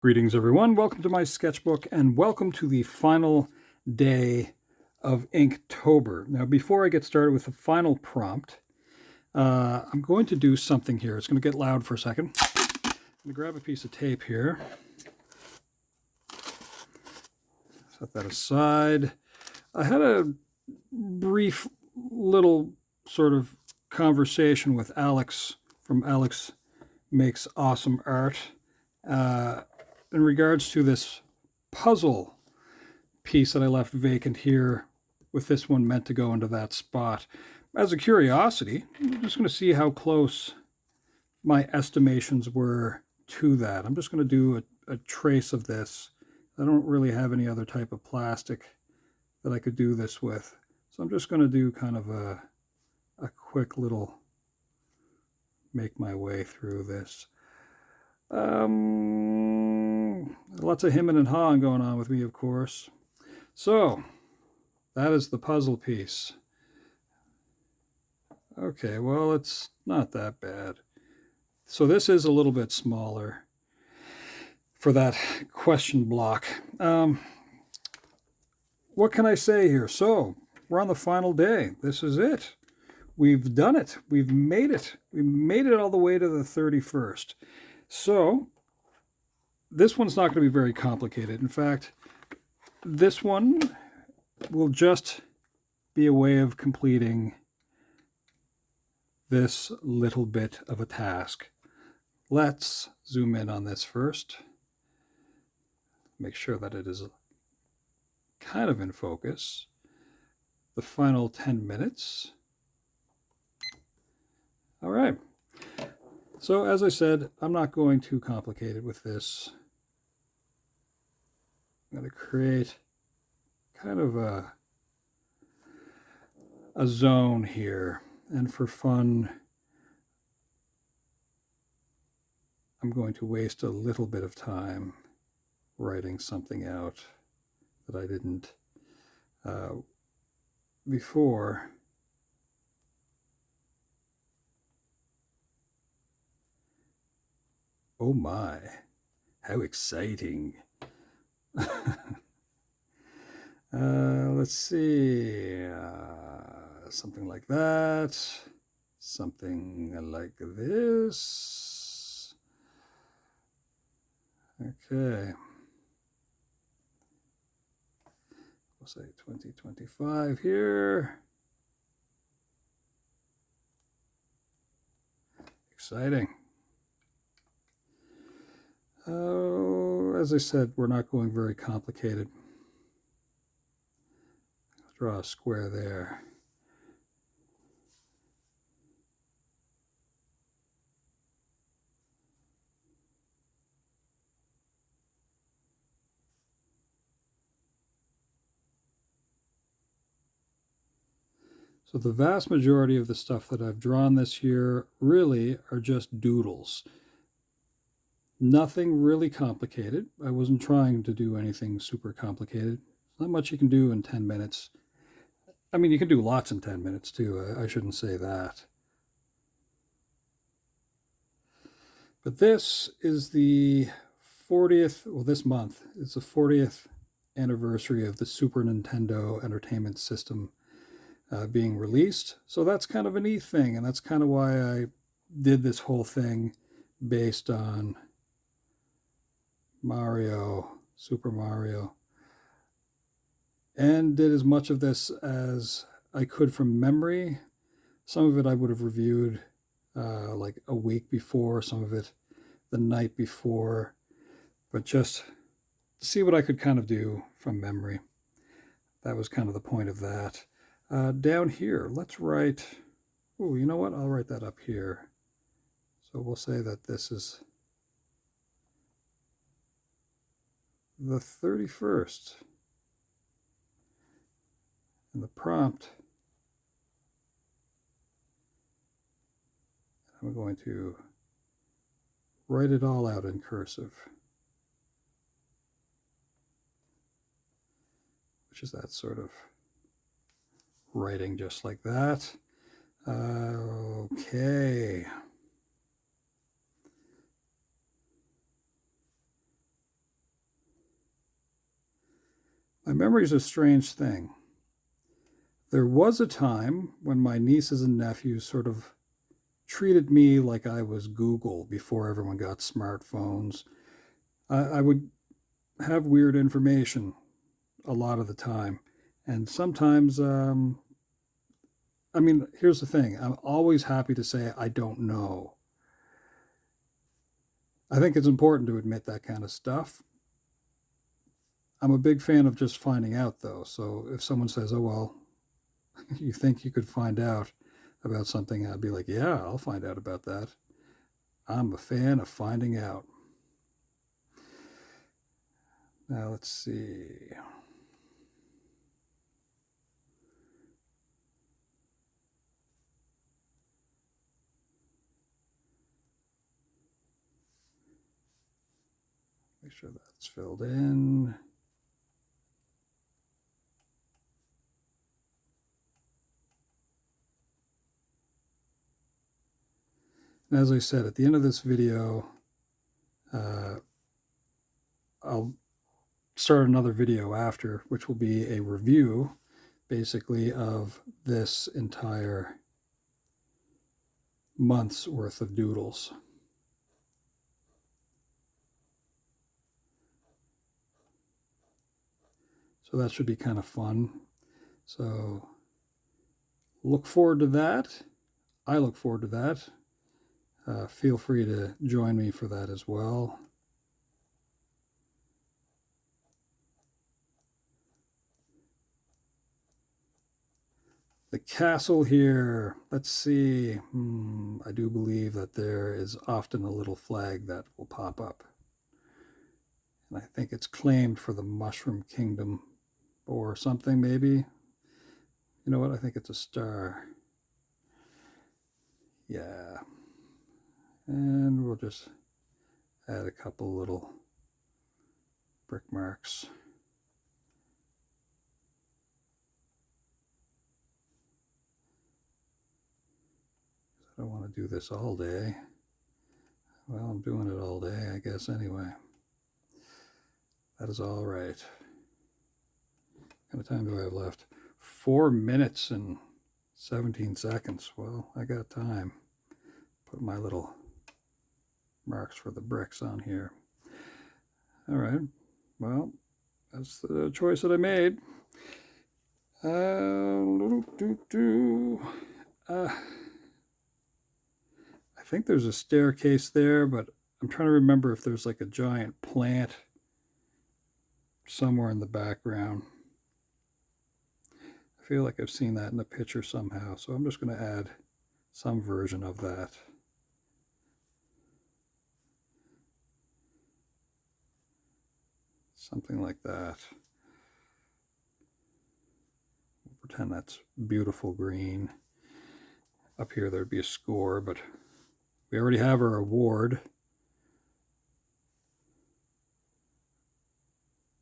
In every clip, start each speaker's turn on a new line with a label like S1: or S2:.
S1: Greetings, everyone. Welcome to my sketchbook, and welcome to the final day of Inktober. Now, before I get started with the final prompt, I'm going to do something here. It's going to get loud for a second. I'm going to grab a piece of tape here. Set that aside. I had a brief little sort of conversation with Alex from Alex Makes Awesome Art in regards to this puzzle piece that I left vacant here, with this one meant to go into that spot. As a curiosity, I'm just going to see how close my estimations were to that. I'm just going to do a trace of this. I don't really have any other type of plastic that I could do this with. So I'm just going to do kind of a quick little make my way through this. Lots of hemming and hawing going on with me, of course. So that is the puzzle piece. Okay, well, it's not that bad. So this is a little bit smaller for that question block. What can I say here? So we're on the final day. This is it. We've done it. We've made it. We made it all the way to the 31st. So this one's not going to be very complicated. In fact, this one will just be a way of completing this little bit of a task. Let's zoom in on this first. Make sure that it is kind of in focus. The final 10 minutes. All right. So as I said, I'm not going too complicated with this. I'm going to create kind of a zone here. And for fun, I'm going to waste a little bit of time writing something out that I didn't before. Oh my, how exciting. Let's see, something like that, something like this. Okay, we'll say 2025 here. Exciting. As I said, we're not going very complicated. I'll draw a square there. So the vast majority of the stuff that I've drawn this year really are just doodles. Nothing really complicated. I wasn't trying to do anything super complicated. Not much you can do in 10 minutes. I mean, you can do lots in 10 minutes too. I shouldn't say that. But this is the 40th, well, this month is the 40th anniversary of the Super Nintendo Entertainment System being released. So that's kind of a neat thing, and that's kind of why I did this whole thing based on Mario, Super Mario, and did as much of this as I could from memory. Some of it I would have reviewed like a week before, some of it the night before, but just to see what I could kind of do from memory. That was kind of the point of that. Down here, let's write, oh, you know what? I'll write that up here. So we'll say that this is the 31st. And the prompt, I'm going to write it all out in cursive, which is that sort of writing just like that. Okay. My memory is a strange thing. There was a time when my nieces and nephews sort of treated me like I was Google before everyone got smartphones. I would have weird information a lot of the time. And sometimes, here's the thing, I'm always happy to say I don't know. I think it's important to admit that kind of stuff. I'm a big fan of just finding out, though. So if someone says, oh, well, you think you could find out about something, I'd be like, yeah, I'll find out about that. I'm a fan of finding out. Now, let's see. Make sure that's filled in. And as I said, at the end of this video, I'll start another video after, which will be a review, basically, of this entire month's worth of doodles. So that should be kind of fun. So look forward to that. I look forward to that. Feel free to join me for that as well. The castle here, let's see. I do believe that there is often a little flag that will pop up. And I think it's claimed for the Mushroom Kingdom or something, maybe. You know what? I think it's a star. Yeah. And we'll just add a couple little brick marks. I don't want to do this all day. Well, I'm doing it all day, I guess, anyway. That is all right. What kind of time do I have left? 4 minutes and 17 seconds. Well, I got time. Put my little marks for the bricks on here. All right. Well, that's the choice that I made. I think there's a staircase there, but I'm trying to remember if there's like a giant plant somewhere in the background. I feel like I've seen that in the picture somehow, so I'm just going to add some version of that. Something like that. We'll pretend that's beautiful green. Up here there'd be a score, but we already have our award.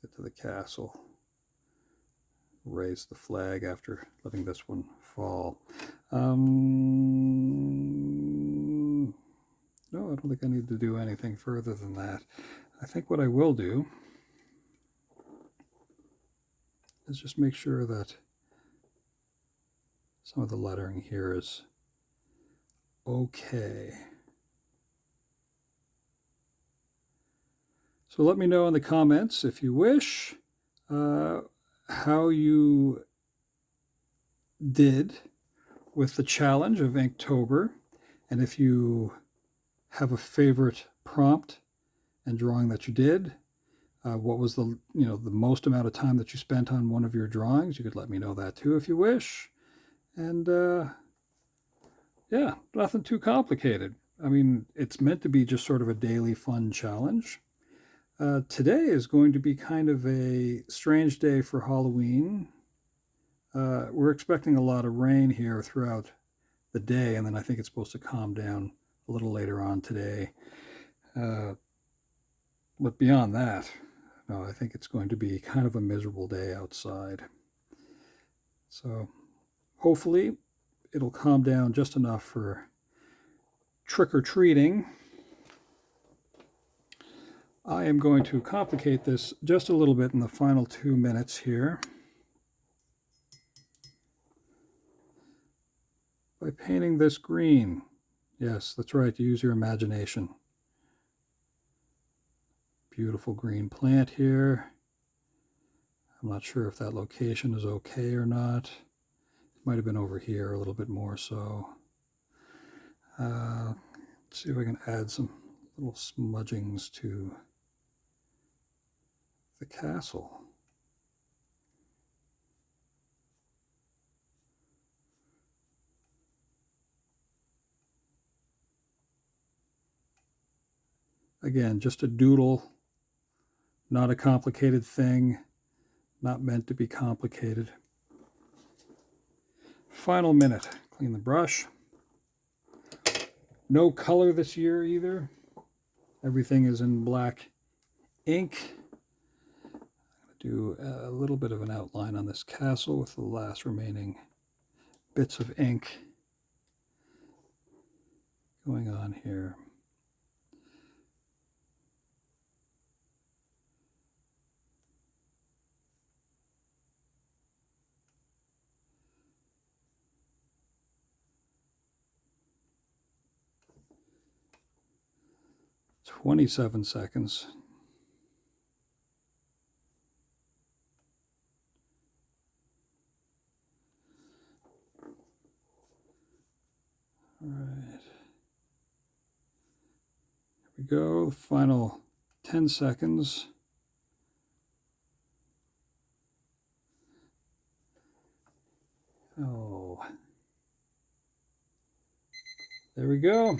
S1: Get to the castle. Raise the flag after letting this one fall. No, I don't think I need to do anything further than that. I think what I will do is just make sure that some of the lettering here is okay. So let me know in the comments, if you wish, how you did with the challenge of Inktober, and if you have a favorite prompt and drawing that you did. What was the most amount of time that you spent on one of your drawings? You could let me know that too if you wish. And yeah, nothing too complicated. I mean, it's meant to be just sort of a daily fun challenge. Today is going to be kind of a strange day for Halloween. We're expecting a lot of rain here throughout the day, and then I think it's supposed to calm down a little later on today. But beyond that, no, I think it's going to be kind of a miserable day outside. So hopefully it'll calm down just enough for trick-or-treating I am going to complicate this just a little bit in the final 2 minutes here by painting this green. Yes, that's right, use your imagination. Beautiful green plant here. I'm not sure if that location is okay or not. It might have been over here a little bit more so. Let's see if I can add some little smudgings to the castle. Again, just a doodle, not a complicated thing, not meant to be complicated. Final minute, clean the brush. No color this year either. Everything is in black ink. I'm going to do a little bit of an outline on this castle with the last remaining bits of ink going on here. "27 seconds. All right. Here we go. The final 10 seconds. Oh. There we go.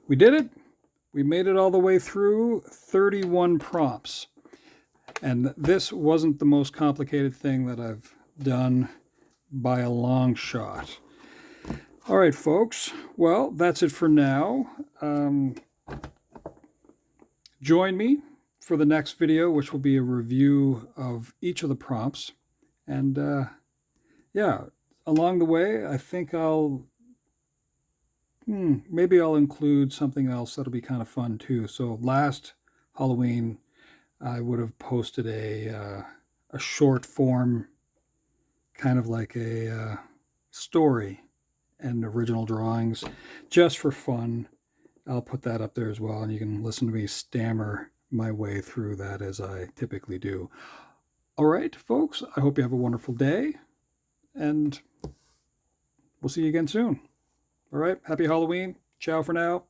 S1: We did it. We made it all the way through 31 prompts. And this wasn't the most complicated thing that I've done by a long shot. All right, folks. Well, that's it for now. Join me for the next video, which will be a review of each of the prompts. And yeah, along the way, I think maybe I'll include something else that'll be kind of fun too. So last Halloween, I would have posted a short form, kind of like a story and original drawings, just for fun. I'll put that up there as well, and you can listen to me stammer my way through that as I typically do. All right, folks, I hope you have a wonderful day, and we'll see you again soon. All right, happy Halloween. Ciao for now.